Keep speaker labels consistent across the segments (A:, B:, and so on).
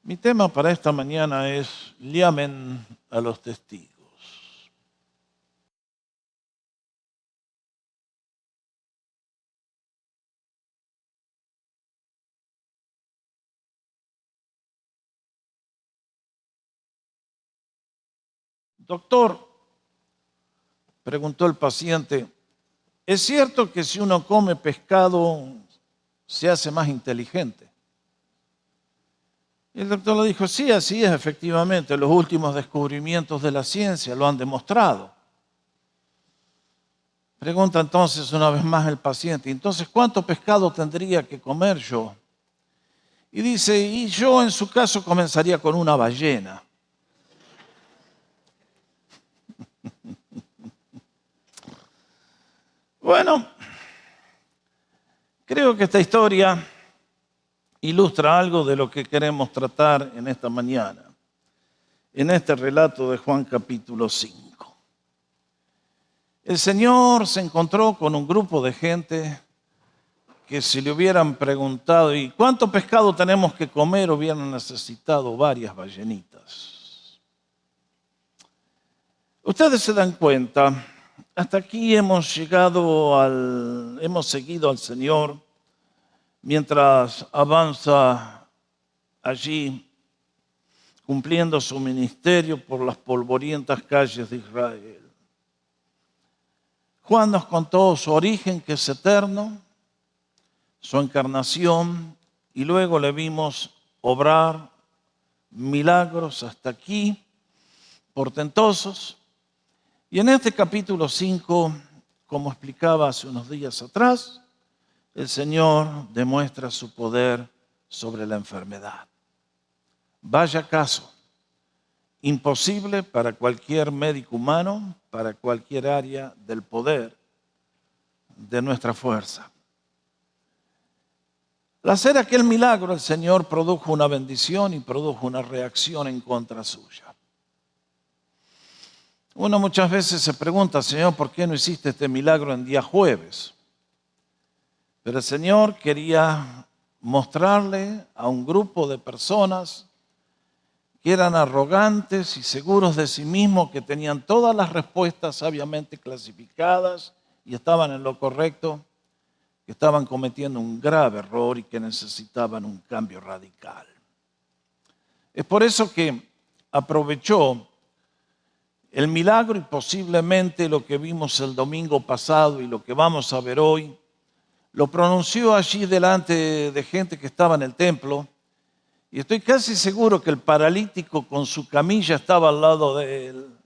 A: Mi tema para esta mañana es llamen a los testigos. Doctor, preguntó el paciente, ¿es cierto que si uno come pescado se hace más inteligente? Y el doctor le dijo, sí, así es, efectivamente, los últimos descubrimientos de la ciencia lo han demostrado. Pregunta entonces una vez más el paciente, entonces, ¿cuánto pescado tendría que comer yo? Y dice, y yo en su caso comenzaría con una ballena. Bueno, creo que esta historia ilustra algo de lo que queremos tratar en esta mañana, en este relato de Juan capítulo 5. El Señor se encontró con un grupo de gente que si le hubieran preguntado, ¿y cuánto pescado tenemos que comer?, hubieran necesitado varias ballenitas. Ustedes se dan cuenta, hasta aquí hemos seguido al Señor mientras avanza allí cumpliendo su ministerio por las polvorientas calles de Israel. Juan nos contó su origen, que es eterno, su encarnación, y luego le vimos obrar milagros hasta aquí, portentosos. Y en este capítulo 5, como explicaba hace unos días atrás, el Señor demuestra su poder sobre la enfermedad. Vaya caso, imposible para cualquier médico humano, para cualquier área del poder de nuestra fuerza. Al hacer aquel milagro, el Señor produjo una bendición y produjo una reacción en contra suya. Uno muchas veces se pregunta, Señor, ¿por qué no hiciste este milagro en día jueves? Pero el Señor quería mostrarle a un grupo de personas que eran arrogantes y seguros de sí mismos, que tenían todas las respuestas sabiamente clasificadas y estaban en lo correcto, que estaban cometiendo un grave error y que necesitaban un cambio radical. Es por eso que aprovechó el milagro y posiblemente lo que vimos el domingo pasado y lo que vamos a ver hoy, lo pronunció allí delante de gente que estaba en el templo, y estoy casi seguro que el paralítico con su camilla estaba al lado de él.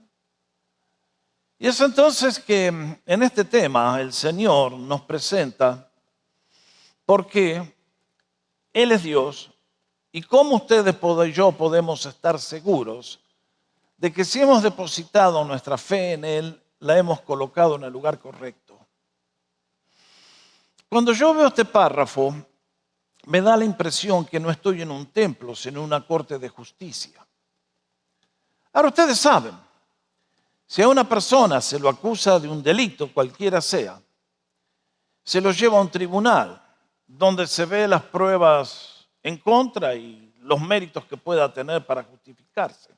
A: Y es entonces que en este tema el Señor nos presenta por qué Él es Dios y cómo ustedes y yo podemos estar seguros de que si hemos depositado nuestra fe en Él, la hemos colocado en el lugar correcto. Cuando yo veo este párrafo, me da la impresión que no estoy en un templo, sino en una corte de justicia. Ahora ustedes saben, si a una persona se lo acusa de un delito, cualquiera sea, se lo lleva a un tribunal donde se ve las pruebas en contra y los méritos que pueda tener para justificarse.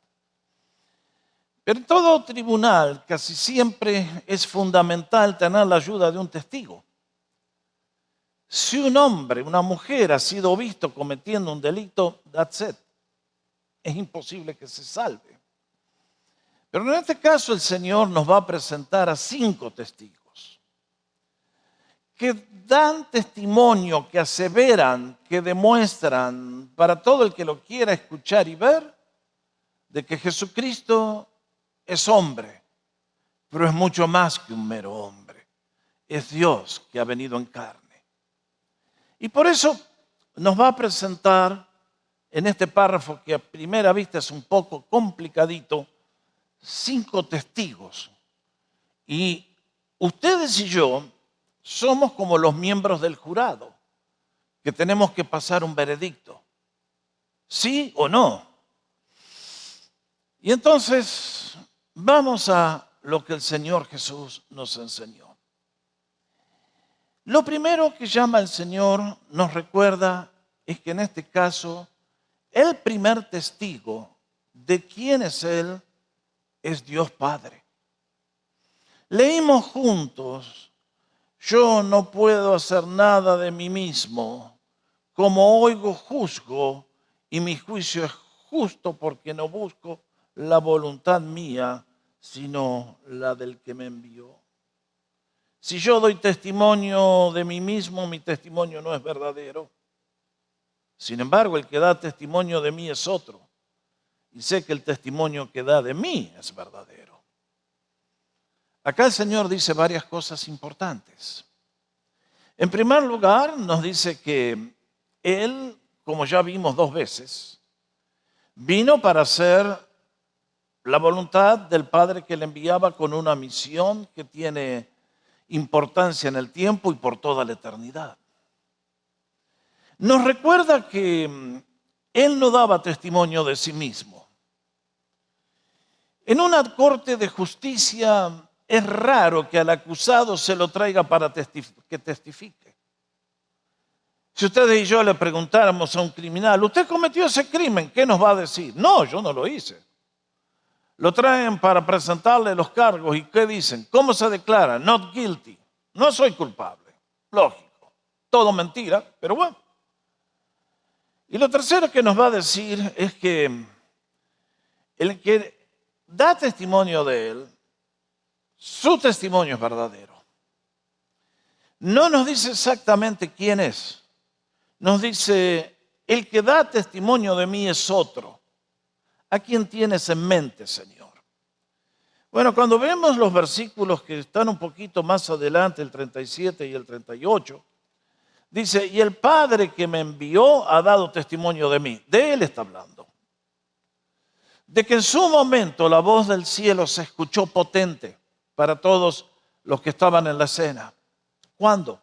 A: Pero en todo tribunal casi siempre es fundamental tener la ayuda de un testigo. Si un hombre, una mujer ha sido visto cometiendo un delito, that's it. Es imposible que se salve. Pero en este caso el Señor nos va a presentar a 5 testigos que dan testimonio, que aseveran, que demuestran para todo el que lo quiera escuchar y ver, de que Jesucristo es hombre, pero es mucho más que un mero hombre. Es Dios que ha venido en carne. Y por eso nos va a presentar en este párrafo, que a primera vista es un poco complicadito, 5 testigos. Y ustedes y yo somos como los miembros del jurado, que tenemos que pasar un veredicto. ¿Sí o no? Y entonces vamos a lo que el Señor Jesús nos enseñó. Lo primero que llama el Señor, nos recuerda, es que en este caso el primer testigo de quién es Él es Dios Padre. Leímos juntos: yo no puedo hacer nada de mí mismo, como oigo juzgo, y mi juicio es justo porque no busco la voluntad mía, sino la del que me envió. Si yo doy testimonio de mí mismo, mi testimonio no es verdadero. Sin embargo, el que da testimonio de mí es otro, y sé que el testimonio que da de mí es verdadero. Acá el Señor dice varias cosas importantes. En primer lugar, nos dice que Él, como ya vimos 2 veces, vino para hacer la voluntad del Padre que le enviaba, con una misión que tiene importancia en el tiempo y por toda la eternidad. Nos recuerda que Él no daba testimonio de sí mismo. En una corte de justicia es raro que al acusado se lo traiga para que testifique. Si ustedes y yo le preguntáramos a un criminal: ¿usted cometió ese crimen? ¿Qué nos va a decir? No, yo no lo hice. Lo traen para presentarle los cargos, ¿y qué dicen? ¿Cómo se declara? Not guilty. No soy culpable. Lógico. Todo mentira, pero bueno. Y lo tercero que nos va a decir es que el que da testimonio de Él, su testimonio es verdadero. No nos dice exactamente quién es. Nos dice: el que da testimonio de mí es otro. ¿A quién tienes en mente, Señor? Bueno, cuando vemos los versículos que están un poquito más adelante, el 37 y el 38, dice: y el Padre que me envió ha dado testimonio de mí. De Él está hablando. De que en su momento la voz del cielo se escuchó potente para todos los que estaban en la escena. ¿Cuándo?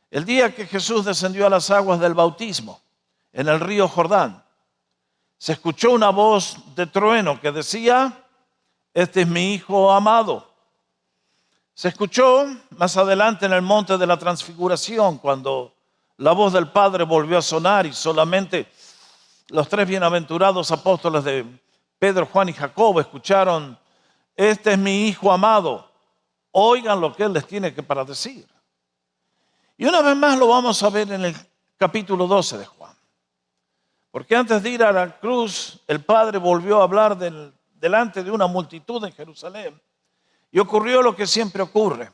A: El día que Jesús descendió a las aguas del bautismo, en el río Jordán. Se escuchó una voz de trueno que decía: este es mi Hijo amado. Se escuchó más adelante en el monte de la Transfiguración, cuando la voz del Padre volvió a sonar y solamente los 3 bienaventurados apóstoles de Pedro, Juan y Jacobo escucharon: este es mi Hijo amado, oigan lo que Él les tiene que para decir. Y una vez más lo vamos a ver en el capítulo 12 de Juan. Porque antes de ir a la cruz, el Padre volvió a hablar delante de una multitud en Jerusalén. Y ocurrió lo que siempre ocurre: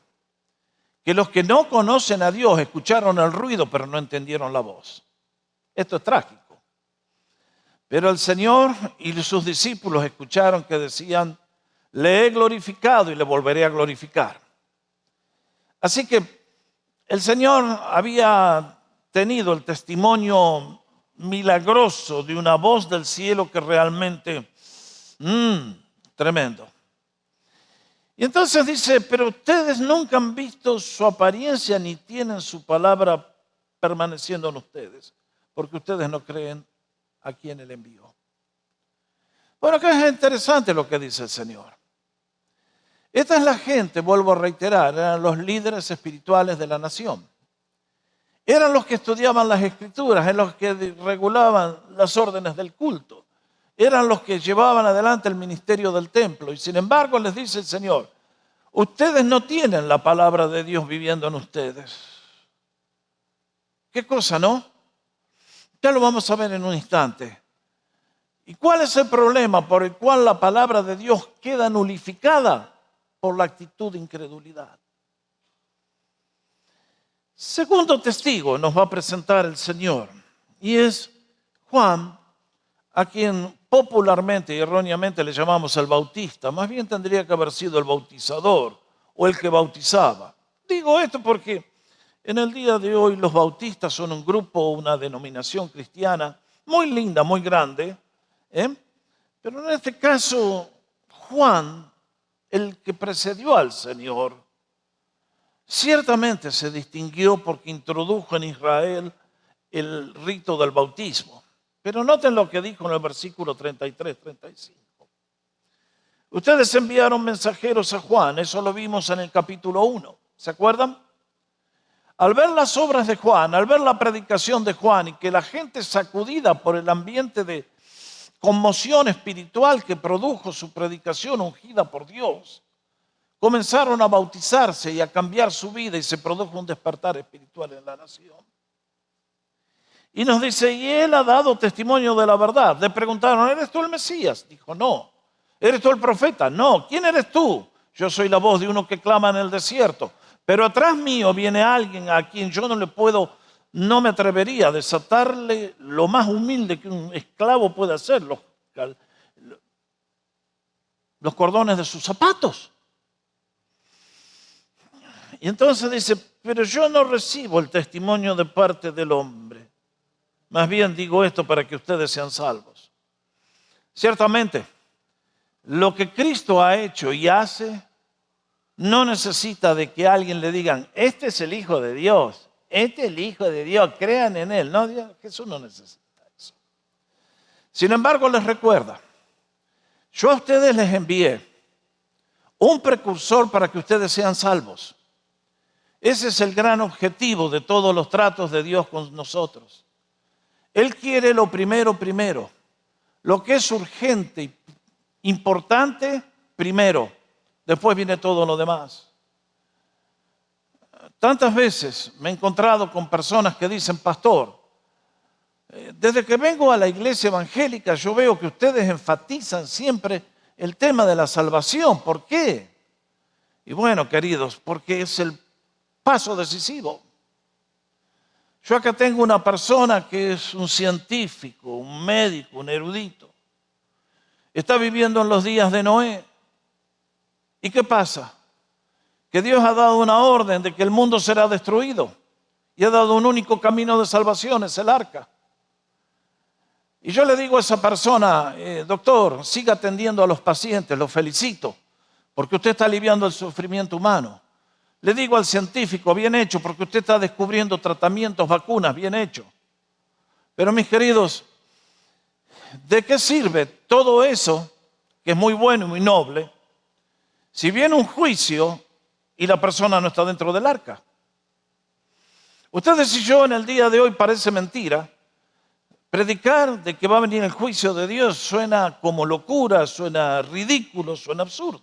A: que los que no conocen a Dios escucharon el ruido, pero no entendieron la voz. Esto es trágico. Pero el Señor y sus discípulos escucharon que decían: le he glorificado y le volveré a glorificar. Así que el Señor había tenido el testimonio milagroso de una voz del cielo que realmente, tremendo. Y entonces dice: pero ustedes nunca han visto su apariencia ni tienen su palabra permaneciendo en ustedes, porque ustedes no creen a quien Él envió. Bueno, acá es interesante lo que dice el Señor. Esta es la gente, vuelvo a reiterar, eran los líderes espirituales de la nación. Eran los que estudiaban las Escrituras, eran los que regulaban las órdenes del culto. Eran los que llevaban adelante el ministerio del templo. Y sin embargo les dice el Señor: ustedes no tienen la palabra de Dios viviendo en ustedes. ¿Qué cosa, no? Ya lo vamos a ver en un instante. ¿Y cuál es el problema por el cual la palabra de Dios queda nulificada? Por la actitud de incredulidad. Segundo testigo nos va a presentar el Señor, y es Juan, a quien popularmente y erróneamente le llamamos el Bautista. Más bien tendría que haber sido el bautizador o el que bautizaba. Digo esto porque en el día de hoy los bautistas son un grupo, una denominación cristiana muy linda, muy grande, pero en este caso Juan, el que precedió al Señor, ciertamente se distinguió porque introdujo en Israel el rito del bautismo. Pero noten lo que dijo en el versículo 33-35. Ustedes enviaron mensajeros a Juan, eso lo vimos en el capítulo 1, ¿se acuerdan? al ver las obras de Juan, al ver la predicación de Juan y que la gente sacudida por el ambiente de conmoción espiritual que produjo su predicación ungida por Dios, comenzaron a bautizarse y a cambiar su vida y se produjo un despertar espiritual en la nación. Y nos dice, y él ha dado testimonio de la verdad. Le preguntaron, ¿eres tú el Mesías? Dijo, no. ¿Eres tú el profeta? No. ¿Quién eres tú? Yo soy la voz de uno que clama en el desierto. Pero atrás mío viene alguien a quien yo no me atrevería a desatarle lo más humilde que un esclavo puede hacer, los cordones de sus zapatos. Y entonces dice, pero yo no recibo el testimonio de parte del hombre. Más bien digo esto para que ustedes sean salvos. Ciertamente, lo que Cristo ha hecho y hace no necesita de que alguien le digan, este es el Hijo de Dios, este es el Hijo de Dios, crean en Él. No, Jesús no necesita eso. Sin embargo, les recuerda, yo a ustedes les envié un precursor para que ustedes sean salvos. Ese es el gran objetivo de todos los tratos de Dios con nosotros. Él quiere lo primero, lo que es urgente y importante primero, después viene todo lo demás. Tantas veces me he encontrado con personas que dicen, pastor, desde que vengo a la iglesia evangélica yo veo que ustedes enfatizan siempre el tema de la salvación. ¿Por qué? Y bueno, queridos, porque es el paso decisivo. Yo acá tengo una persona que es un científico, un médico, un erudito. Está viviendo en los días de Noé. ¿Y qué pasa? Que Dios ha dado una orden de que el mundo será destruido. Y ha dado un único camino de salvación, es el arca. Y yo le digo a esa persona, doctor, siga atendiendo a los pacientes, los felicito, porque usted está aliviando el sufrimiento humano. Le digo al científico, bien hecho, porque usted está descubriendo tratamientos, vacunas, bien hecho. Pero mis queridos, ¿de qué sirve todo eso, que es muy bueno y muy noble, si viene un juicio y la persona no está dentro del arca? Ustedes y yo en el día de hoy parece mentira. Predicar de que va a venir el juicio de Dios suena como locura, suena ridículo, suena absurdo.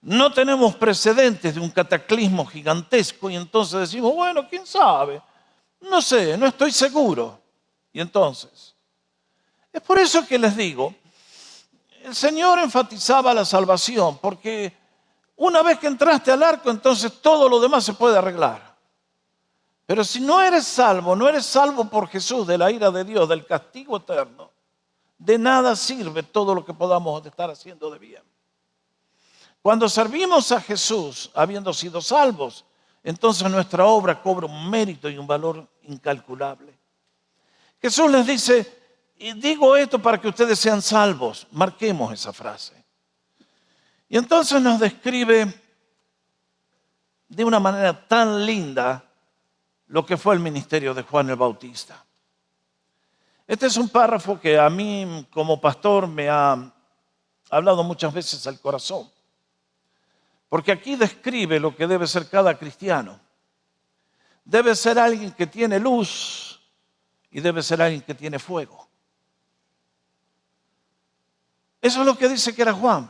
A: No tenemos precedentes de un cataclismo gigantesco y entonces decimos, bueno, ¿quién sabe? No sé, no estoy seguro. Y entonces, es por eso que les digo, el Señor enfatizaba la salvación, porque una vez que entraste al arco, entonces todo lo demás se puede arreglar. Pero si no eres salvo por Jesús de la ira de Dios, del castigo eterno, de nada sirve todo lo que podamos estar haciendo de bien. Cuando servimos a Jesús, habiendo sido salvos, entonces nuestra obra cobra un mérito y un valor incalculable. Jesús les dice, y digo esto para que ustedes sean salvos. Marquemos esa frase. Y entonces nos describe de una manera tan linda lo que fue el ministerio de Juan el Bautista. Este es un párrafo que a mí como pastor me ha hablado muchas veces al corazón. Porque aquí describe lo que debe ser cada cristiano. Debe ser alguien que tiene luz y debe ser alguien que tiene fuego. Eso es lo que dice que era Juan.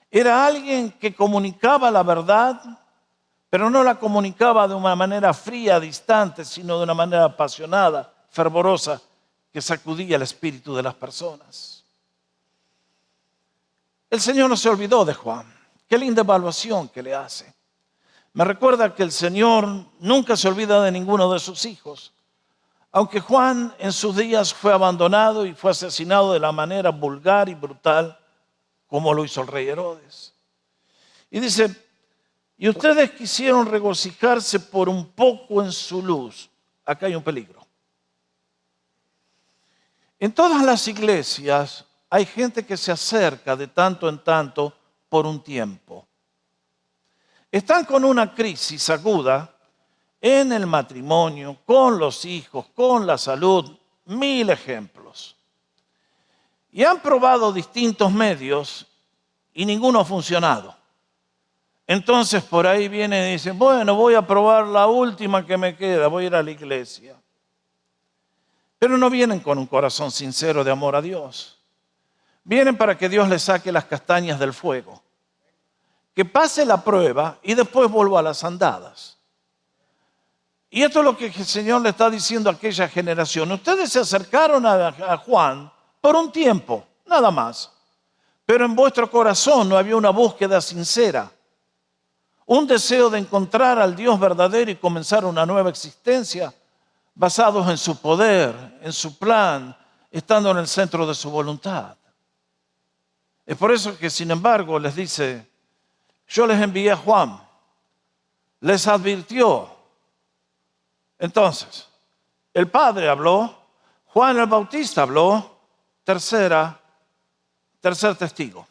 A: Era alguien que comunicaba la verdad, pero no la comunicaba de una manera fría, distante, sino de una manera apasionada, fervorosa, que sacudía el espíritu de las personas. El Señor no se olvidó de Juan. Qué linda evaluación que le hace. Me recuerda que el Señor nunca se olvida de ninguno de sus hijos. Aunque Juan en sus días fue abandonado y fue asesinado de la manera vulgar y brutal como lo hizo el rey Herodes. Y dice, y ustedes quisieron regocijarse por un poco en su luz. Acá hay un peligro. En todas las iglesias hay gente que se acerca de tanto en tanto por un tiempo. Están con una crisis aguda en el matrimonio, con los hijos, con la salud, 1000 ejemplos. Y han probado distintos medios y ninguno ha funcionado. Entonces por ahí vienen y dicen, bueno, voy a probar la última que me queda, voy a ir a la iglesia. Pero no vienen con un corazón sincero de amor a Dios. Vienen para que Dios les saque las castañas del fuego. Que pase la prueba y después vuelva a las andadas. Y esto es lo que el Señor le está diciendo a aquella generación. Ustedes se acercaron a Juan por un tiempo, nada más. Pero en vuestro corazón no había una búsqueda sincera. Un deseo de encontrar al Dios verdadero y comenzar una nueva existencia basados en su poder, en su plan, estando en el centro de su voluntad. Es por eso que, sin embargo, les dice, yo les envié a Juan, les advirtió. Entonces, el Padre habló, Juan el Bautista habló, tercer testigo,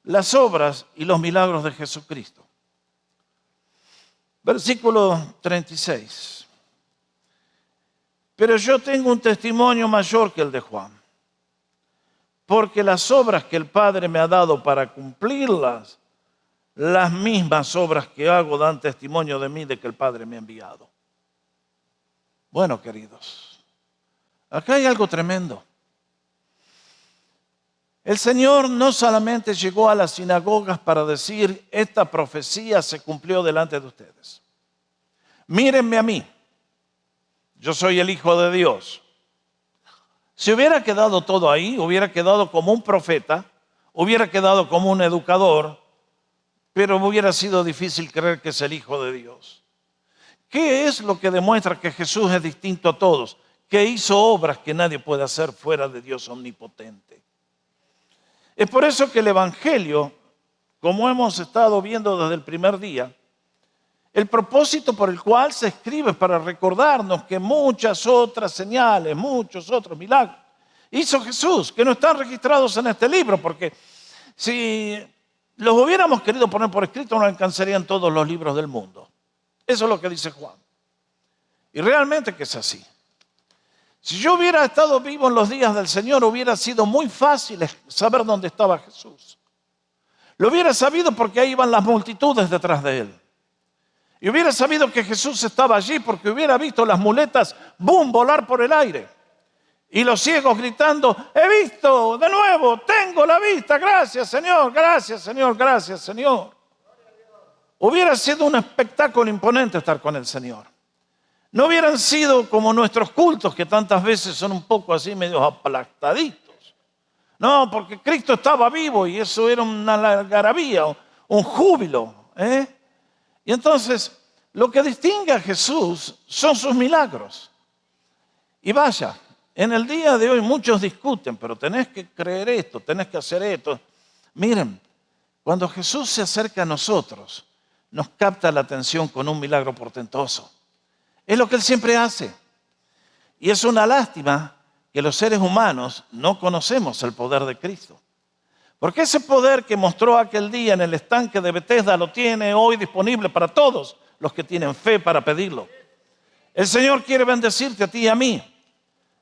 A: las obras y los milagros de Jesucristo. Versículo 36. Pero yo tengo un testimonio mayor que el de Juan, porque las obras que el Padre me ha dado para cumplirlas, las mismas obras que hago dan testimonio de mí, de que el Padre me ha enviado. Bueno, queridos, acá hay algo tremendo. El Señor no solamente llegó a las sinagogas para decir, esta profecía se cumplió delante de ustedes. Mírenme a mí, yo soy el Hijo de Dios. Si hubiera quedado todo ahí, hubiera quedado como un profeta, hubiera quedado como un educador, pero hubiera sido difícil creer que es el Hijo de Dios. ¿Qué es lo que demuestra que Jesús es distinto a todos? Que hizo obras que nadie puede hacer fuera de Dios omnipotente. Es por eso que el Evangelio, como hemos estado viendo desde el primer día, el propósito por el cual se escribe es para recordarnos que muchas otras señales, muchos otros milagros hizo Jesús, que no están registrados en este libro, porque si los hubiéramos querido poner por escrito no alcanzarían todos los libros del mundo. Eso es lo que dice Juan. Y realmente que es así. Si yo hubiera estado vivo en los días del Señor, hubiera sido muy fácil saber dónde estaba Jesús. Lo hubiera sabido porque ahí iban las multitudes detrás de él. Y hubiera sabido que Jesús estaba allí porque hubiera visto las muletas, ¡bum!, volar por el aire. Y los ciegos gritando, he visto de nuevo, tengo la vista, gracias Señor, gracias Señor, gracias Señor. Hubiera sido un espectáculo imponente estar con el Señor. No hubieran sido como nuestros cultos, que tantas veces son un poco así, medio aplastaditos. No, porque Cristo estaba vivo y eso era una algarabía, un júbilo. Y entonces, lo que distingue a Jesús son sus milagros. Y vaya, en el día de hoy muchos discuten, pero tenés que creer esto, tenés que hacer esto. Miren, cuando Jesús se acerca a nosotros, nos capta la atención con un milagro portentoso. Es lo que Él siempre hace. Y es una lástima que los seres humanos no conocemos el poder de Cristo. Porque ese poder que mostró aquel día en el estanque de Betesda lo tiene hoy disponible para todos los que tienen fe para pedirlo. El Señor quiere bendecirte a ti y a mí,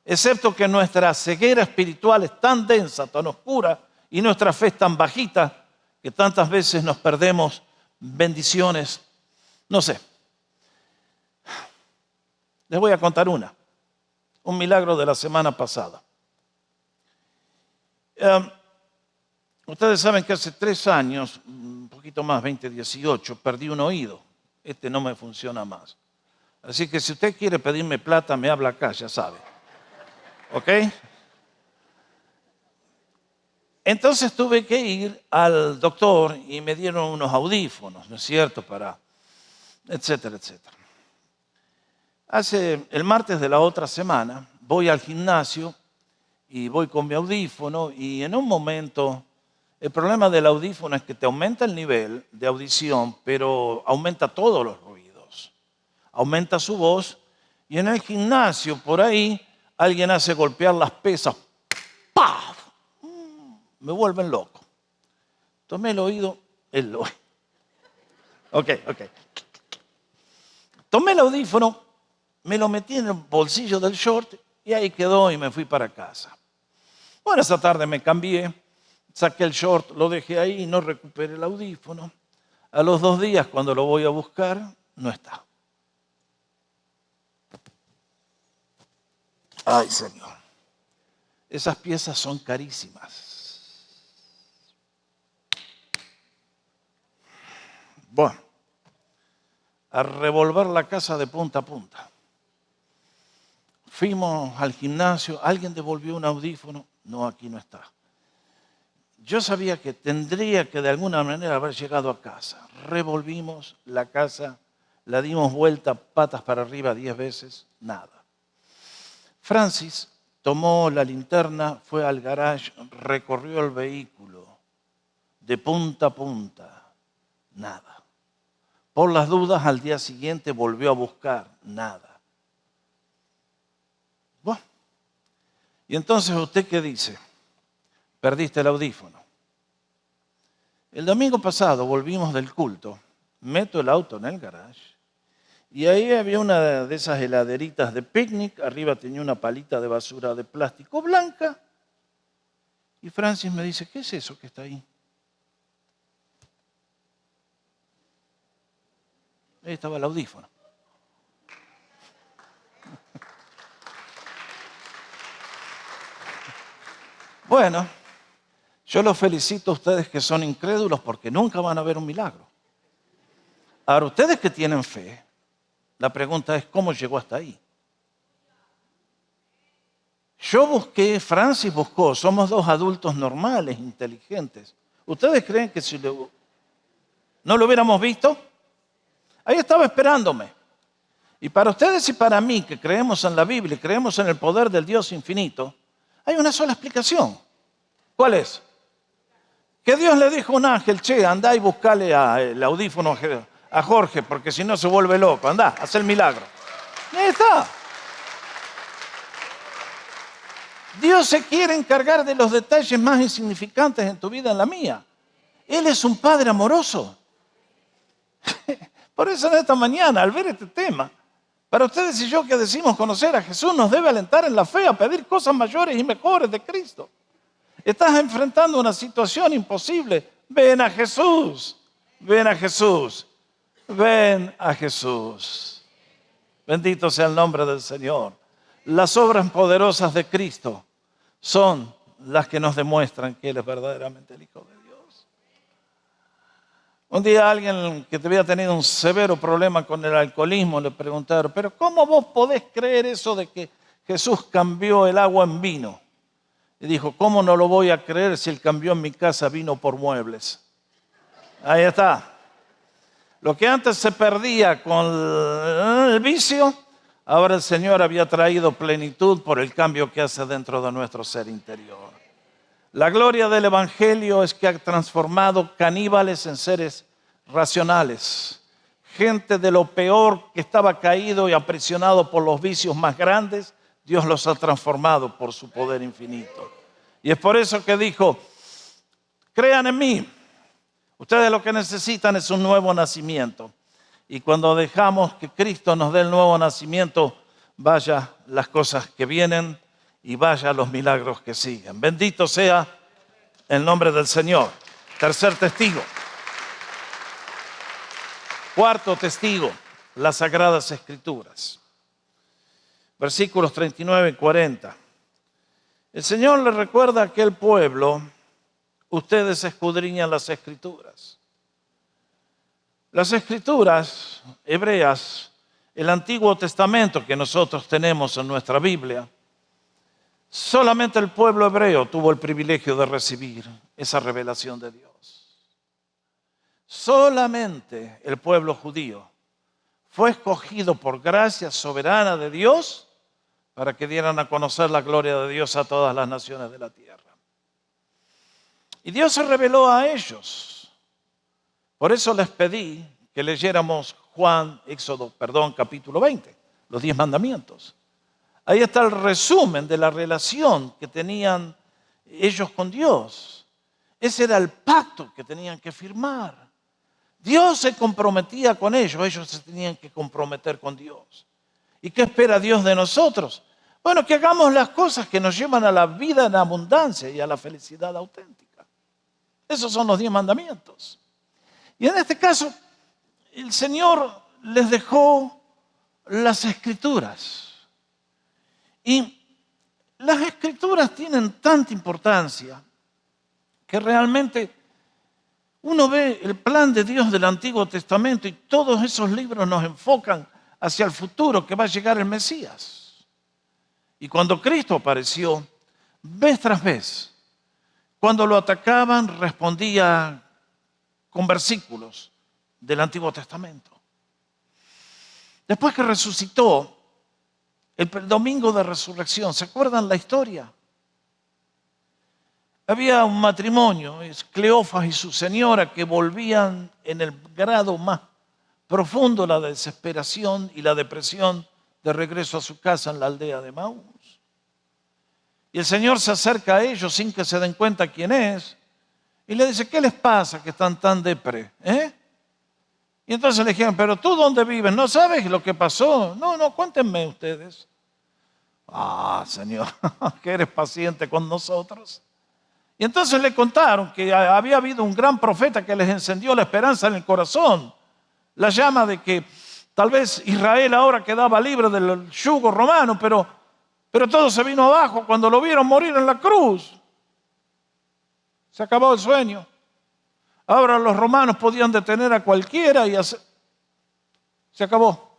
A: excepto que nuestra ceguera espiritual es tan densa, tan oscura, y nuestra fe es tan bajita que tantas veces nos perdemos bendiciones. No sé. Les voy a contar un milagro de la semana pasada. Ustedes saben que hace 3 años, un poquito más, 2018, perdí un oído. Este no me funciona más. Así que si usted quiere pedirme plata, me habla acá, ya sabe. ¿Ok? Entonces tuve que ir al doctor y me dieron unos audífonos, ¿no es cierto? Etcétera, etcétera. El martes de la otra semana voy al gimnasio y voy con mi audífono y en un momento, el problema del audífono es que te aumenta el nivel de audición, pero aumenta todos los ruidos. Aumenta su voz y en el gimnasio por ahí alguien hace golpear las pesas. ¡Paf! Me vuelven loco. Tomé el oído, Ok. Tomé el audífono, me lo metí en el bolsillo del short y ahí quedó y me fui para casa. Bueno, esa tarde me cambié, saqué el short, lo dejé ahí y no recuperé el audífono. A los 2 días, cuando lo voy a buscar, no está. Ay, Señor. Esas piezas son carísimas. Bueno, a revolver la casa de punta a punta. Fuimos al gimnasio, alguien devolvió un audífono. No, aquí no está. Yo sabía que tendría que de alguna manera haber llegado a casa. Revolvimos la casa, la dimos vuelta patas para arriba 10 veces, nada. Francis tomó la linterna, fue al garage, recorrió el vehículo de punta a punta, nada. Por las dudas, al día siguiente volvió a buscar, nada. Bueno, y entonces, ¿usted qué dice? Perdiste el audífono. El domingo pasado volvimos del culto, meto el auto en el garage y ahí había una de esas heladeritas de picnic, arriba tenía una palita de basura de plástico blanca y Francis me dice, ¿qué es eso que está ahí? Ahí estaba el audífono. Bueno, yo los felicito a ustedes que son incrédulos porque nunca van a ver un milagro. Ahora, ustedes que tienen fe, la pregunta es, ¿cómo llegó hasta ahí? Yo busqué, Francis buscó, somos 2 adultos normales, inteligentes. ¿Ustedes creen que si no lo hubiéramos visto? Ahí estaba esperándome. Y para ustedes y para mí, que creemos en la Biblia y creemos en el poder del Dios infinito, hay una sola explicación. ¿Cuál es? Que Dios le dijo a un ángel, che, andá y buscale el audífono a Jorge, porque si no se vuelve loco. Andá, haz el milagro. Y ahí está. Dios se quiere encargar de los detalles más insignificantes en tu vida, en la mía. Él es un Padre amoroso. Por eso en esta mañana, al ver este tema, para ustedes y yo que decimos conocer a Jesús, nos debe alentar en la fe a pedir cosas mayores y mejores de Cristo. Estás enfrentando una situación imposible. Ven a Jesús, ven a Jesús, ven a Jesús. Bendito sea el nombre del Señor. Las obras poderosas de Cristo son las que nos demuestran que Él es verdaderamente el Hijo de Dios. Un día alguien que había tenido un severo problema con el alcoholismo le preguntaron, pero ¿cómo vos podés creer eso de que Jesús cambió el agua en vino? Y dijo, ¿cómo no lo voy a creer si Él cambió en mi casa vino por muebles? Ahí está. Lo que antes se perdía con el vicio, ahora el Señor había traído plenitud por el cambio que hace dentro de nuestro ser interior. La gloria del Evangelio es que ha transformado caníbales en seres racionales. Gente de lo peor que estaba caído y aprisionado por los vicios más grandes, Dios los ha transformado por su poder infinito. Y es por eso que dijo, crean en mí. Ustedes lo que necesitan es un nuevo nacimiento. Y cuando dejamos que Cristo nos dé el nuevo nacimiento, vaya las cosas que vienen y vaya los milagros que siguen. Bendito sea el nombre del Señor. Tercer testigo. Cuarto testigo, las Sagradas Escrituras. Versículos 39 y 40. El Señor le recuerda a aquel pueblo, ustedes escudriñan las Escrituras. Las Escrituras hebreas, el Antiguo Testamento que nosotros tenemos en nuestra Biblia, solamente el pueblo hebreo tuvo el privilegio de recibir esa revelación de Dios. Solamente el pueblo judío fue escogido por gracia soberana de Dios para que dieran a conocer la gloria de Dios a todas las naciones de la tierra. Y Dios se reveló a ellos. Por eso les pedí que leyéramos capítulo 20, los 10 mandamientos. Ahí está el resumen de la relación que tenían ellos con Dios. Ese era el pacto que tenían que firmar. Dios se comprometía con ellos, ellos se tenían que comprometer con Dios. ¿Y qué espera Dios de nosotros? Bueno, que hagamos las cosas que nos llevan a la vida en abundancia y a la felicidad auténtica. Esos son los 10 mandamientos. Y en este caso, el Señor les dejó las Escrituras. Y las Escrituras tienen tanta importancia que realmente uno ve el plan de Dios del Antiguo Testamento y todos esos libros nos enfocan hacia el futuro, que va a llegar el Mesías. Y cuando Cristo apareció, vez tras vez, cuando lo atacaban, respondía con versículos del Antiguo Testamento. Después que resucitó, el domingo de resurrección, ¿se acuerdan la historia? Había un matrimonio, Cleofas y su señora, que volvían en el grado más profundo la desesperación y la depresión de regreso a su casa en la aldea de Maús. Y el Señor se acerca a ellos sin que se den cuenta quién es y le dice, ¿qué les pasa que están tan depre? Y entonces le dijeron, pero ¿tú dónde vives? ¿No sabes lo que pasó? No, cuéntenme ustedes. Ah, Señor, que eres paciente con nosotros. Y entonces le contaron que había habido un gran profeta que les encendió la esperanza en el corazón. La llama de que tal vez Israel ahora quedaba libre del yugo romano, pero todo se vino abajo cuando lo vieron morir en la cruz. Se acabó el sueño. Ahora los romanos podían detener a cualquiera y se acabó.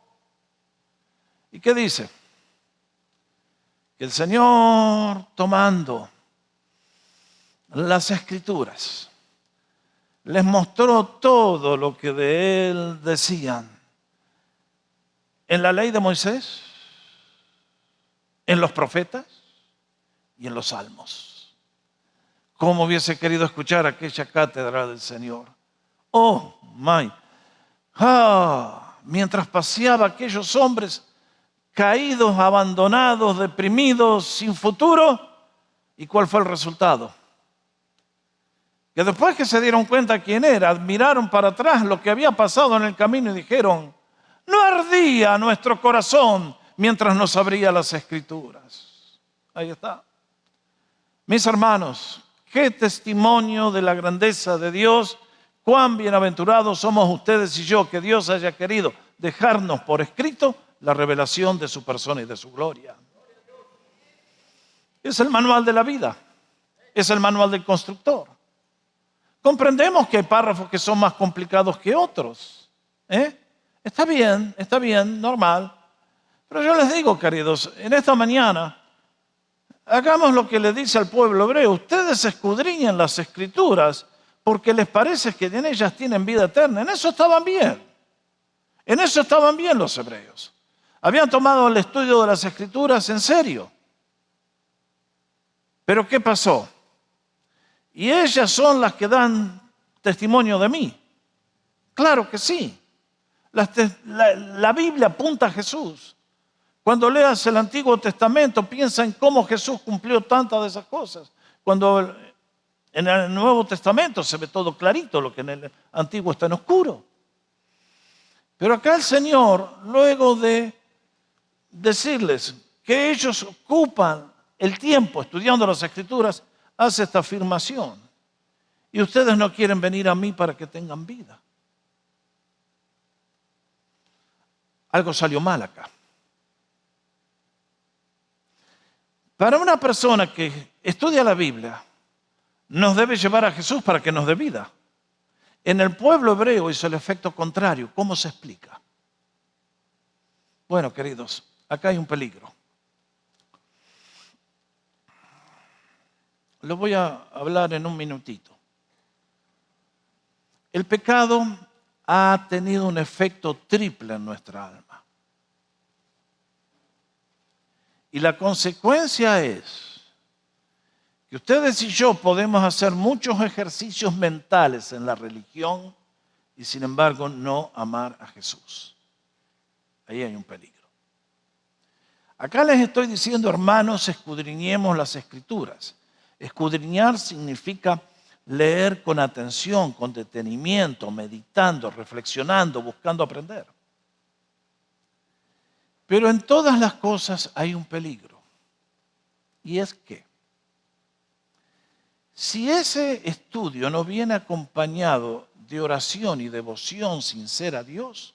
A: ¿Y qué dice? Que el Señor, tomando las Escrituras, les mostró todo lo que de Él decían en la ley de Moisés, en los profetas y en los salmos. ¿Cómo hubiese querido escuchar aquella cátedra del Señor? Oh, my. Mientras paseaba aquellos hombres caídos, abandonados, deprimidos, sin futuro. ¿Y cuál fue el resultado? Que después que se dieron cuenta quién era, miraron para atrás lo que había pasado en el camino y dijeron, no ardía nuestro corazón mientras nos abría las Escrituras. Ahí está. Mis hermanos, qué testimonio de la grandeza de Dios, cuán bienaventurados somos ustedes y yo que Dios haya querido dejarnos por escrito la revelación de su persona y de su gloria. Es el manual de la vida, es el manual del constructor. Comprendemos que hay párrafos que son más complicados que otros. Está bien, normal. Pero yo les digo, queridos, en esta mañana, hagamos lo que le dice al pueblo hebreo. Ustedes escudriñan las Escrituras porque les parece que en ellas tienen vida eterna. En eso estaban bien. En eso estaban bien los hebreos. Habían tomado el estudio de las Escrituras en serio. Pero ¿qué pasó? Y ellas son las que dan testimonio de mí. Claro que sí. La Biblia apunta a Jesús. Cuando leas el Antiguo Testamento, piensa en cómo Jesús cumplió tantas de esas cosas. Cuando en el Nuevo Testamento se ve todo clarito, lo que en el Antiguo está en oscuro. Pero acá el Señor, luego de decirles que ellos ocupan el tiempo estudiando las Escrituras, hace esta afirmación. Y ustedes no quieren venir a mí para que tengan vida. Algo salió mal acá. Para una persona que estudia la Biblia, nos debe llevar a Jesús para que nos dé vida. En el pueblo hebreo hizo el efecto contrario. ¿Cómo se explica? Bueno, queridos, acá hay un peligro. Lo voy a hablar en un minutito. El pecado ha tenido un efecto triple en nuestra alma. Y la consecuencia es que ustedes y yo podemos hacer muchos ejercicios mentales en la religión y sin embargo no amar a Jesús. Ahí hay un peligro. Acá les estoy diciendo, hermanos, escudriñemos las Escrituras. Escudriñar significa leer con atención, con detenimiento, meditando, reflexionando, buscando aprender. Pero en todas las cosas hay un peligro. Y es que si ese estudio no viene acompañado de oración y devoción sincera a Dios,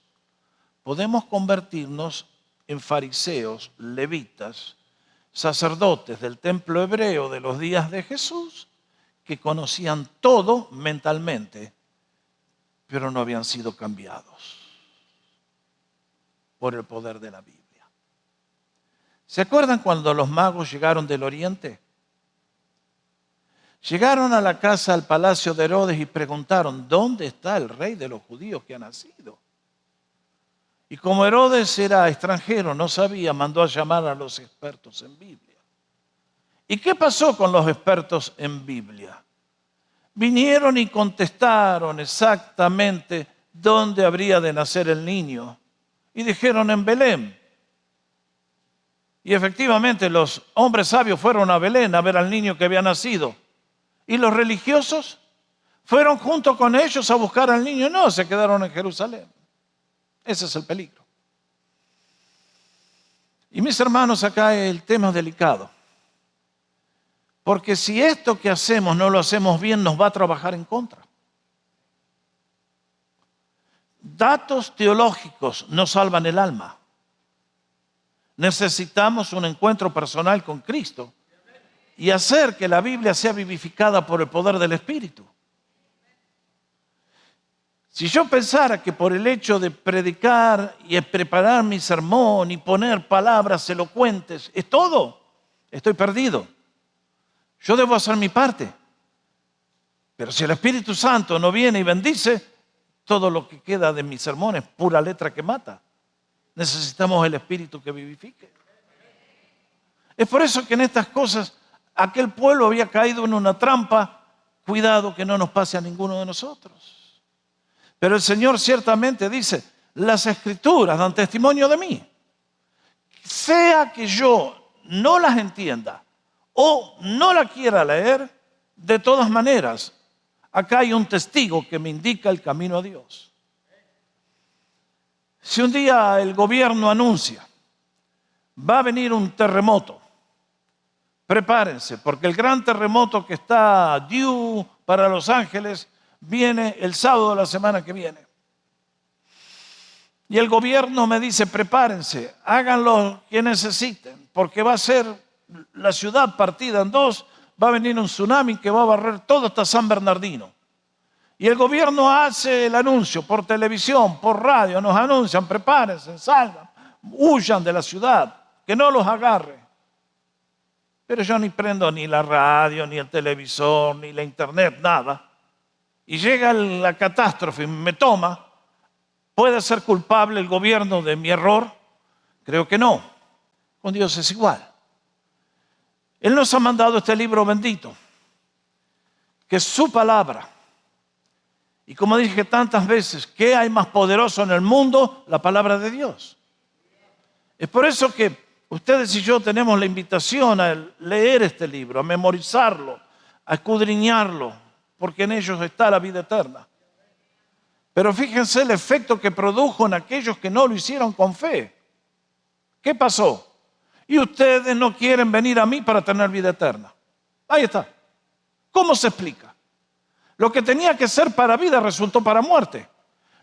A: podemos convertirnos en fariseos, levitas, sacerdotes del templo hebreo de los días de Jesús, que conocían todo mentalmente, pero no habían sido cambiados por el poder de la Biblia. ¿Se acuerdan cuando los magos llegaron del oriente? Llegaron a la casa, al palacio de Herodes y preguntaron, ¿dónde está el rey de los judíos que ha nacido? Y como Herodes era extranjero, no sabía, mandó a llamar a los expertos en Biblia. ¿Y qué pasó con los expertos en Biblia? Vinieron y contestaron exactamente dónde habría de nacer el niño. Y dijeron en Belén. Y efectivamente los hombres sabios fueron a Belén a ver al niño que había nacido. ¿Y los religiosos? ¿Fueron junto con ellos a buscar al niño? No, se quedaron en Jerusalén. Ese es el peligro. Y mis hermanos, acá el tema es delicado. Porque si esto que hacemos no lo hacemos bien, nos va a trabajar en contra. Datos teológicos no salvan el alma. Necesitamos un encuentro personal con Cristo y hacer que la Biblia sea vivificada por el poder del Espíritu. Si yo pensara que por el hecho de predicar y preparar mi sermón y poner palabras elocuentes es todo, estoy perdido. Yo debo hacer mi parte. Pero si el Espíritu Santo no viene y bendice, todo lo que queda de mi sermón es pura letra que mata. Necesitamos el Espíritu que vivifique. Es por eso que en estas cosas aquel pueblo había caído en una trampa. Cuidado que no nos pase a ninguno de nosotros. Pero el Señor ciertamente dice, las Escrituras dan testimonio de mí. Sea que yo no las entienda o no la quiera leer, de todas maneras, acá hay un testigo que me indica el camino a Dios. Si un día el gobierno anuncia, va a venir un terremoto, prepárense, porque el gran terremoto que está due para Los Ángeles viene el sábado de la semana que viene. Y el gobierno me dice, prepárense, hagan lo que necesiten, porque va a ser la ciudad partida en dos, va a venir un tsunami que va a barrer todo hasta San Bernardino. Y el gobierno hace el anuncio por televisión, por radio, nos anuncian, prepárense, salgan, huyan de la ciudad, que no los agarre. Pero yo ni prendo ni la radio, ni el televisor, ni la internet, nada. Y llega la catástrofe y me toma. ¿Puede ser culpable el gobierno de mi error? Creo que no. Con Dios es igual. Él nos ha mandado este libro bendito, que es su palabra. Y como dije tantas veces, ¿qué hay más poderoso en el mundo? La palabra de Dios. Es por eso que ustedes y yo tenemos la invitación a leer este libro, a memorizarlo, a escudriñarlo, porque en ellos está la vida eterna. Pero fíjense el efecto que produjo en aquellos que no lo hicieron con fe. ¿Qué pasó? Y ustedes no quieren venir a mí para tener vida eterna. Ahí está. ¿Cómo se explica? Lo que tenía que ser para vida resultó para muerte.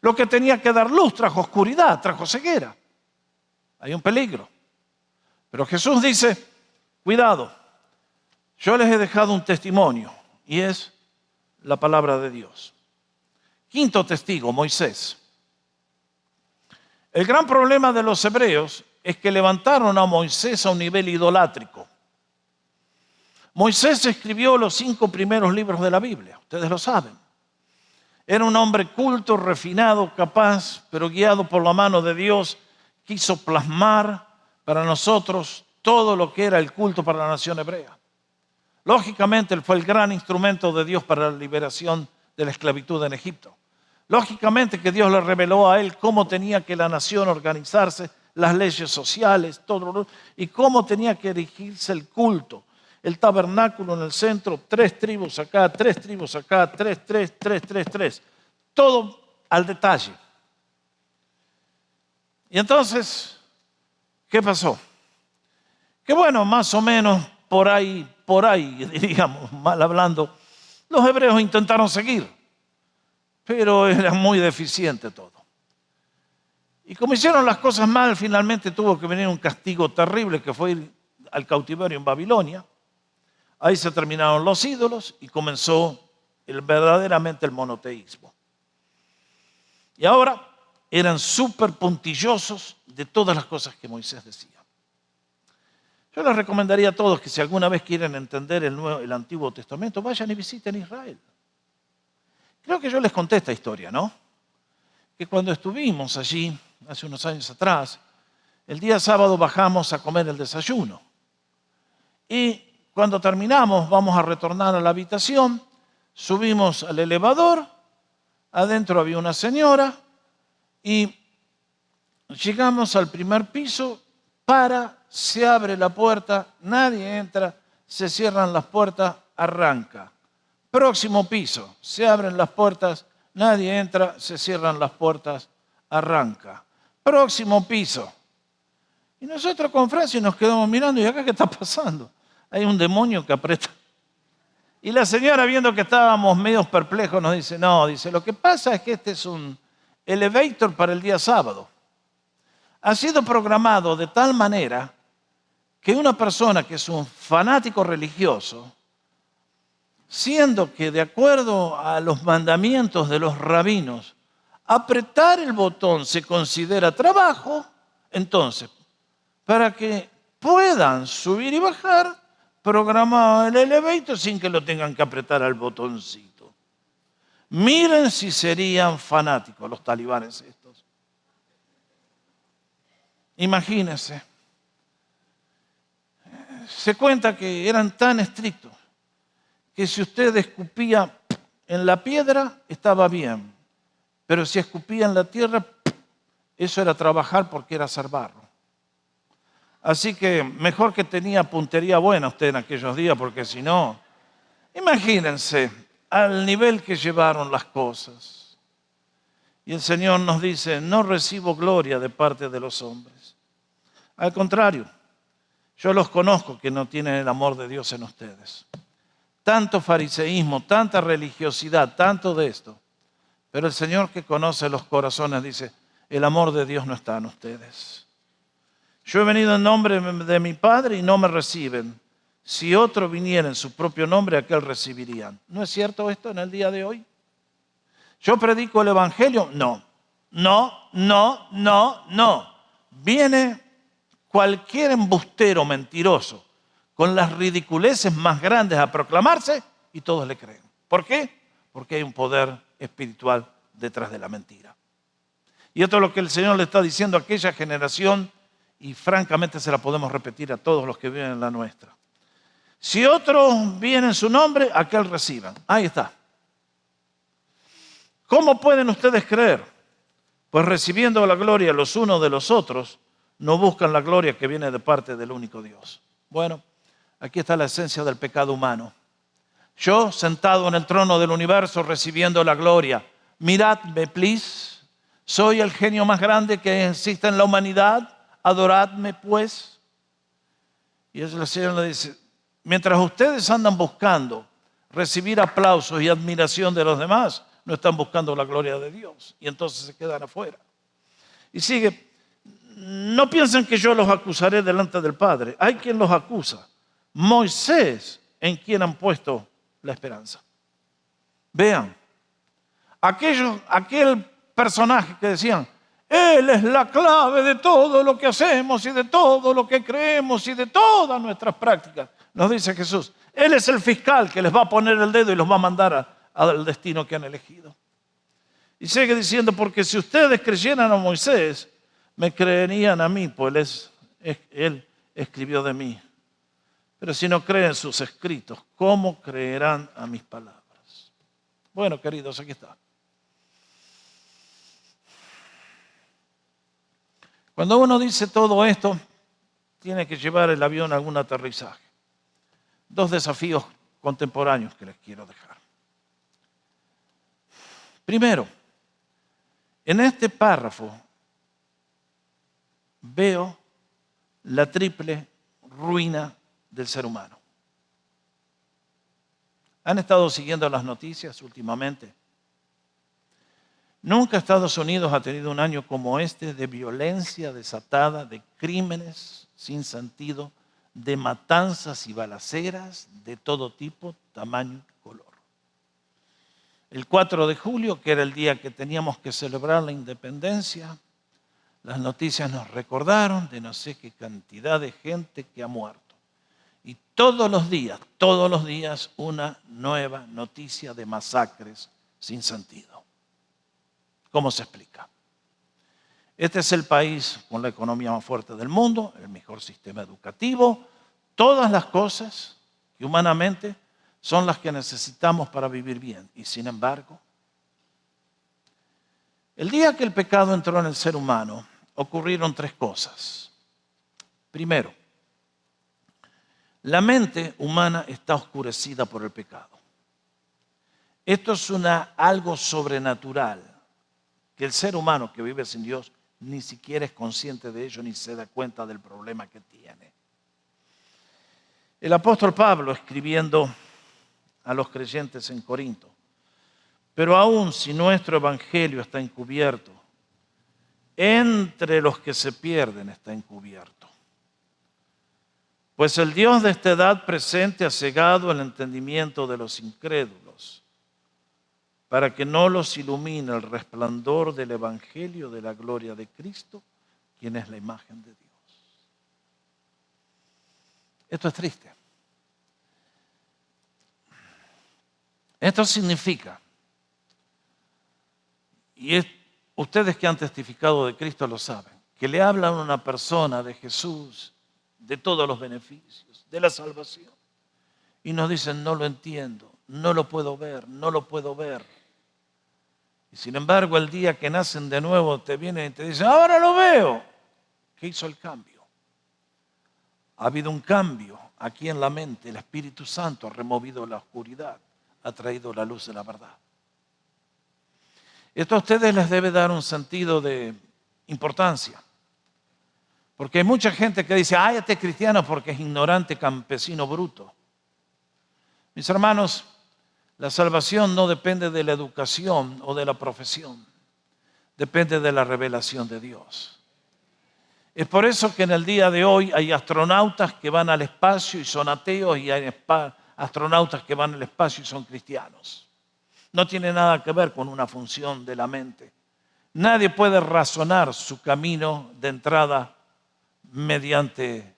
A: Lo que tenía que dar luz trajo oscuridad, trajo ceguera. Hay un peligro. Pero Jesús dice, cuidado, yo les he dejado un testimonio y es la palabra de Dios. Quinto testigo, Moisés. El gran problema de los hebreos es que levantaron a Moisés a un nivel idolátrico. Moisés escribió los 5 primeros libros de la Biblia, ustedes lo saben. Era un hombre culto, refinado, capaz, pero guiado por la mano de Dios, quiso plasmar para nosotros todo lo que era el culto para la nación hebrea. Lógicamente, él fue el gran instrumento de Dios para la liberación de la esclavitud en Egipto. Lógicamente que Dios le reveló a él cómo tenía que la nación organizarse, las leyes sociales, todo, y cómo tenía que erigirse el culto. El tabernáculo en el centro, 3 tribus acá, 3 tribus acá, 3, 3, 3, 3, 3. Todo al detalle. Y entonces, ¿qué pasó? Que bueno, más o menos por ahí, diríamos, mal hablando, los hebreos intentaron seguir. pero era muy deficiente todo. Y como hicieron las cosas mal, finalmente tuvo que venir un castigo terrible que fue ir al cautiverio en Babilonia. Ahí se terminaron los ídolos y comenzó verdaderamente el monoteísmo. Y ahora eran súper puntillosos de todas las cosas que Moisés decía. Yo les recomendaría a todos que si alguna vez quieren entender el Antiguo Testamento, vayan y visiten Israel. Creo que yo les conté esta historia, ¿no? Que cuando estuvimos allí, hace unos años atrás, el día sábado bajamos a comer el desayuno. Y cuando terminamos, vamos a retornar a la habitación, subimos al elevador, adentro había una señora y llegamos al primer piso, se abre la puerta, nadie entra, se cierran las puertas, arranca. Próximo piso, se abren las puertas, nadie entra, se cierran las puertas, arranca. Próximo piso. Y nosotros con Francis nos quedamos mirando, ¿y acá qué está pasando? Hay un demonio que aprieta. Y la señora, viendo que estábamos medio perplejos, nos dice, no, dice, lo que pasa es que este es un elevator para el día sábado. Ha sido programado de tal manera que una persona que es un fanático religioso, siendo que de acuerdo a los mandamientos de los rabinos, apretar el botón se considera trabajo, entonces, para que puedan subir y bajar, programado el elevator sin que lo tengan que apretar al botoncito. Miren si serían fanáticos los talibanes estos. Imagínense. Se cuenta que eran tan estrictos que si usted escupía en la piedra, estaba bien. Pero si escupía en la tierra, eso era trabajar porque era hacer barro. Así que mejor que tenía puntería buena usted en aquellos días, porque si no, imagínense al nivel que llevaron las cosas. Y el Señor nos dice, no recibo gloria de parte de los hombres. Al contrario, yo los conozco que no tienen el amor de Dios en ustedes. Tanto fariseísmo, tanta religiosidad, tanto de esto. Pero el Señor que conoce los corazones dice, el amor de Dios no está en ustedes. Yo he venido en nombre de mi Padre y no me reciben. Si otro viniera en su propio nombre, aquel recibirían. ¿No es cierto esto en el día de hoy? ¿Yo predico el Evangelio? No. No. Viene cualquier embustero mentiroso con las ridiculeces más grandes a proclamarse y todos le creen. ¿Por qué? Porque hay un poder espiritual detrás de la mentira. Y esto es lo que el Señor le está diciendo a aquella generación y francamente se la podemos repetir a todos los que viven en la nuestra. Si otro viene en su nombre, aquel reciban. Ahí está. ¿Cómo pueden ustedes creer? Pues recibiendo la gloria los unos de los otros, no buscan la gloria que viene de parte del único Dios. Bueno, aquí está la esencia del pecado humano. Yo, sentado en el trono del universo, recibiendo la gloria. Miradme, please. Soy el genio más grande que existe en la humanidad. Adoradme, pues. Y el Señor le dice, mientras ustedes andan buscando recibir aplausos y admiración de los demás, no están buscando la gloria de Dios. Y entonces se quedan afuera. Y sigue, no piensen que yo los acusaré delante del Padre. Hay quien los acusa. Moisés, en quien han puesto la esperanza. Vean, aquel personaje que decían, Él es la clave de todo lo que hacemos y de todo lo que creemos y de todas nuestras prácticas. Nos dice Jesús, Él es el fiscal que les va a poner el dedo y los va a mandar al destino que han elegido. Y sigue diciendo, porque si ustedes creyeran a Moisés, me creerían a mí, pues él escribió de mí. Pero si no creen sus escritos, ¿cómo creerán a mis palabras? Bueno, queridos, aquí está. Cuando uno dice todo esto, tiene que llevar el avión a algún aterrizaje. Dos desafíos contemporáneos que les quiero dejar. Primero, en este párrafo veo la triple ruina del ser humano. ¿Han estado siguiendo las noticias últimamente? Nunca Estados Unidos ha tenido un año como este de violencia desatada, de crímenes sin sentido, de matanzas y balaceras de todo tipo, tamaño y color. El 4 de julio, que era el día que teníamos que celebrar la independencia, las noticias nos recordaron de no sé qué cantidad de gente que ha muerto. Y todos los días, una nueva noticia de masacres sin sentido. ¿Cómo se explica? Este es el país con la economía más fuerte del mundo, el mejor sistema educativo, todas las cosas que humanamente son las que necesitamos para vivir bien. Y sin embargo, el día que el pecado entró en el ser humano, ocurrieron tres cosas. Primero, la mente humana está oscurecida por el pecado. Esto es algo sobrenatural, que el ser humano que vive sin Dios ni siquiera es consciente de ello ni se da cuenta del problema que tiene. El apóstol Pablo, escribiendo a los creyentes en Corinto: pero aun si nuestro evangelio está encubierto, entre los que se pierden está encubierto. Pues el Dios de esta edad presente ha cegado el entendimiento de los incrédulos, para que no los ilumine el resplandor del evangelio de la gloria de Cristo, quien es la imagen de Dios. Esto es triste. Esto significa, y ustedes que han testificado de Cristo lo saben, que le hablan a una persona de Jesús, de todos los beneficios, de la salvación, y nos dicen: no lo entiendo, no lo puedo ver, no lo puedo ver. Y sin embargo, el día que nacen de nuevo, te vienen y te dicen: ahora lo veo. ¿Qué hizo el cambio? Ha habido un cambio aquí en la mente. El Espíritu Santo ha removido la oscuridad, ha traído la luz de la verdad. Esto a ustedes les debe dar un sentido de importancia. Porque hay mucha gente que dice: ay, este es cristiano porque es ignorante, campesino, bruto. Mis hermanos, la salvación no depende de la educación o de la profesión. Depende de la revelación de Dios. Es por eso que en el día de hoy hay astronautas que van al espacio y son ateos, y hay astronautas que van al espacio y son cristianos. No tiene nada que ver con una función de la mente. Nadie puede razonar su camino de entrada mediante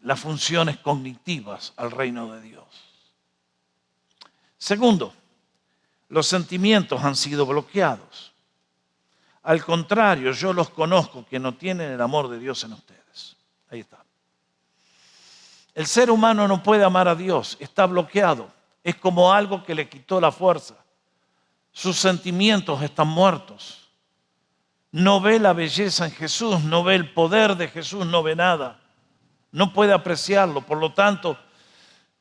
A: las funciones cognitivas al reino de Dios. Segundo, los sentimientos han sido bloqueados. Al contrario, yo los conozco que no tienen el amor de Dios en ustedes. Ahí está. El ser humano no puede amar a Dios, está bloqueado. Es como algo que le quitó la fuerza. Sus sentimientos están muertos. No ve la belleza en Jesús, no ve el poder de Jesús, no ve nada. No puede apreciarlo. Por lo tanto,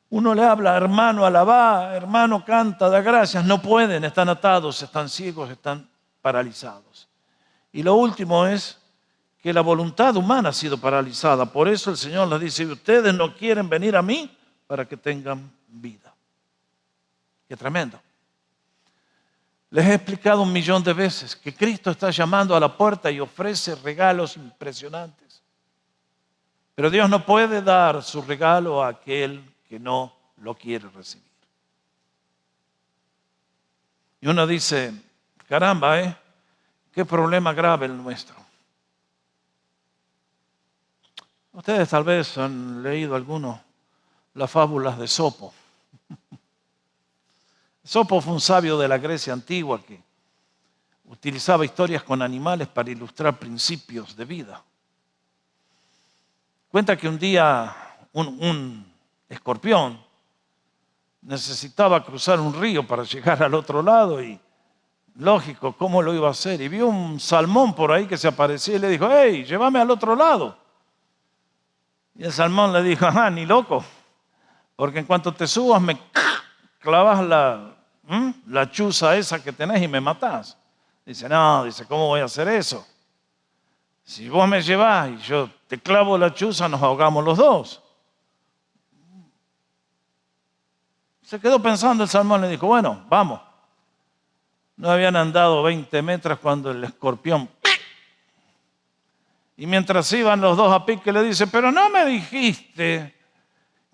A: uno le habla: hermano, alabá, hermano, canta, da gracias. No pueden, están atados, están ciegos, están paralizados. Y lo último es que la voluntad humana ha sido paralizada. Por eso el Señor les dice: ustedes no quieren venir a mí para que tengan vida. Qué tremendo. Les he explicado 1.000.000 de veces que Cristo está llamando a la puerta y ofrece regalos impresionantes. Pero Dios no puede dar su regalo a aquel que no lo quiere recibir. Y uno dice: caramba, qué problema grave el nuestro. Ustedes tal vez han leído las fábulas de Esopo. Esopo fue un sabio de la Grecia antigua que utilizaba historias con animales para ilustrar principios de vida. Cuenta que un día un escorpión necesitaba cruzar un río para llegar al otro lado y, lógico, ¿cómo lo iba a hacer? Y vio un salmón por ahí que se aparecía y le dijo: hey, llévame al otro lado. Y el salmón le dijo: ajá, ni loco, porque en cuanto te subas me clavas la chuza esa que tenés y me matás. Dice: no, ¿cómo voy a hacer eso? Si vos me llevás y yo te clavo la chuza, nos ahogamos los dos. Se quedó pensando el salmón, le dijo: bueno, vamos. No habían andado 20 metros cuando el escorpión... Y mientras iban los dos a pique, le dice, pero no me dijiste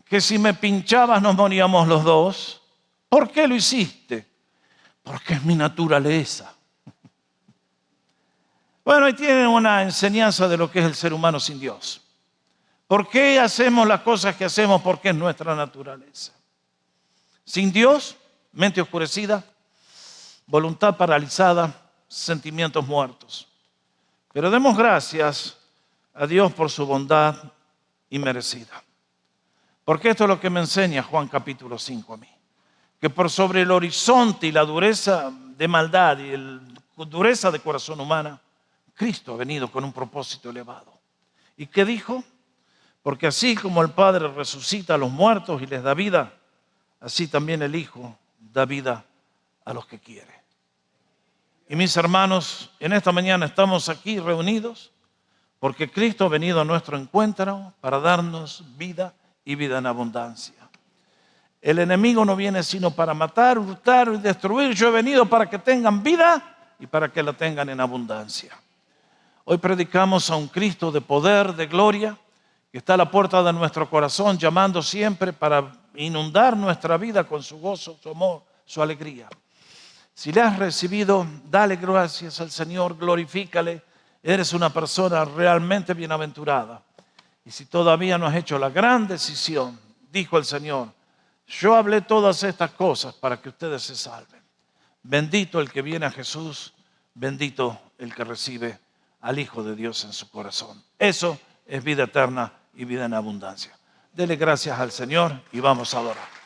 A: que si me pinchabas nos moríamos los dos. ¿Por qué lo hiciste? Porque es mi naturaleza. Bueno, ahí tienen una enseñanza de lo que es el ser humano sin Dios. ¿Por qué hacemos las cosas que hacemos? Porque es nuestra naturaleza. Sin Dios, mente oscurecida, voluntad paralizada, sentimientos muertos. Pero demos gracias a Dios por su bondad inmerecida. Porque esto es lo que me enseña Juan capítulo 5 a mí. Que por sobre el horizonte y la dureza de maldad y la dureza de corazón humana, Cristo ha venido con un propósito elevado. ¿Y qué dijo? Porque así como el Padre resucita a los muertos y les da vida, así también el Hijo da vida a los que quiere. Y mis hermanos, en esta mañana estamos aquí reunidos porque Cristo ha venido a nuestro encuentro para darnos vida y vida en abundancia. El enemigo no viene sino para matar, hurtar y destruir. Yo he venido para que tengan vida y para que la tengan en abundancia. Hoy predicamos a un Cristo de poder, de gloria, que está a la puerta de nuestro corazón, llamando siempre para inundar nuestra vida con su gozo, su amor, su alegría. Si le has recibido, dale gracias al Señor, glorifícale. Eres una persona realmente bienaventurada. Y si todavía no has hecho la gran decisión, dijo el Señor, yo hablé todas estas cosas para que ustedes se salven. Bendito el que viene a Jesús, bendito el que recibe al Hijo de Dios en su corazón. Eso es vida eterna y vida en abundancia. Dele gracias al Señor y vamos a adorar.